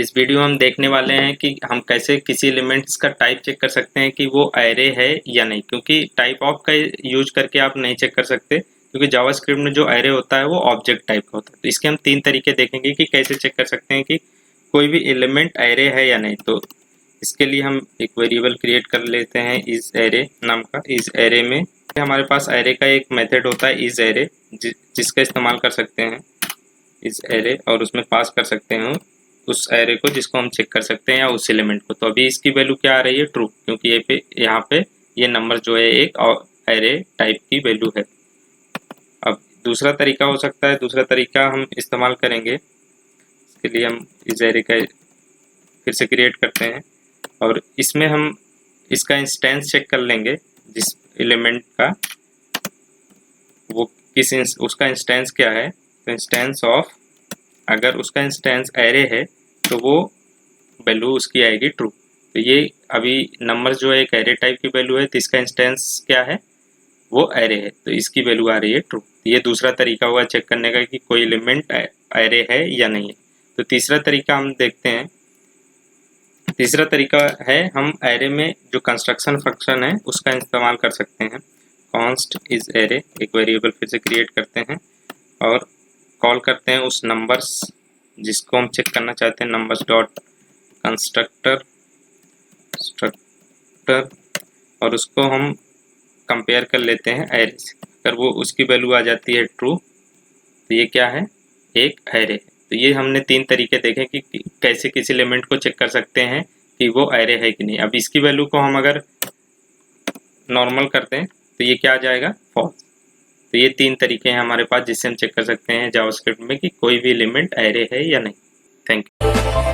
इस वीडियो में हम देखने वाले हैं कि हम कैसे किसी एलिमेंट्स का टाइप चेक कर सकते हैं कि वो एरे है या नहीं, क्योंकि टाइप ऑफ का यूज करके आप नहीं चेक कर सकते, क्योंकि जावास्क्रिप्ट में जो एरे होता है वो ऑब्जेक्ट टाइप का होता है। तो इसके हम 3 तरीके देखेंगे कि कैसे चेक कर सकते हैं कि कोई भी एलिमेंट एरे है या नहीं। तो इसके लिए हम एक वेरिएबल क्रिएट कर लेते हैं इज एरे नाम का। इज एरे में हमारे पास एरे का एक मेथड होता है इज एरे, जिसका इस्तेमाल कर सकते हैं इज एरे, और उसमें पास कर सकते हैं उस एरे को जिसको हम चेक कर सकते हैं या उस एलिमेंट को। तो अभी इसकी वैल्यू क्या आ रही है, ट्रू, क्योंकि यहाँ पे ये नंबर जो है एक एरे टाइप की वैल्यू है। अब दूसरा तरीका हो सकता है, दूसरा तरीका हम इस्तेमाल करेंगे। इसके लिए हम इस एरे का फिर से क्रिएट करते हैं और इसमें हम इसका इंस्टेंस चेक कर लेंगे, जिस एलिमेंट का वो उसका इंस्टेंस क्या है। तो इंस्टेंस ऑफ, अगर उसका इंस्टेंस एरे है तो वो वैल्यू उसकी आएगी ट्रू। तो ये अभी नंबर जो है एक एरे टाइप की वैल्यू है, तो इसका इंस्टेंस क्या है, वो एरे है, तो इसकी वैल्यू आ रही है ट्रू। ये दूसरा तरीका हुआ चेक करने का कि कोई एलिमेंट एरे है या नहीं है। तो तीसरा तरीका हम देखते हैं। तीसरा तरीका है हम एरे में जो कंस्ट्रक्शन फंक्शन है उसका इस्तेमाल कर सकते हैं। कॉन्स्ट इज एरे, एक वेरिएबल फिर से क्रिएट करते हैं और कॉल करते हैं उस नंबर्स जिसको हम चेक करना चाहते हैं, नंबर्स डॉट कंस्ट्रक्टर स्ट्रक्टर, और उसको हम कंपेयर कर लेते हैं एरे से। अगर वो उसकी वैल्यू आ जाती है ट्रू तो ये क्या है, एक एरे है। तो ये हमने 3 तरीके देखे कि कैसे किसी एलिमेंट को चेक कर सकते हैं कि वो एरे है कि नहीं। अब इसकी वैल्यू को हम अगर नॉर्मल करते हैं तो ये क्या आ जाएगा, फॉल्स। तो ये 3 तरीके हैं हमारे पास जिससे हम चेक कर सकते हैं जावास्क्रिप्ट में कि कोई भी एलिमेंट एरे है या नहीं। Thank you.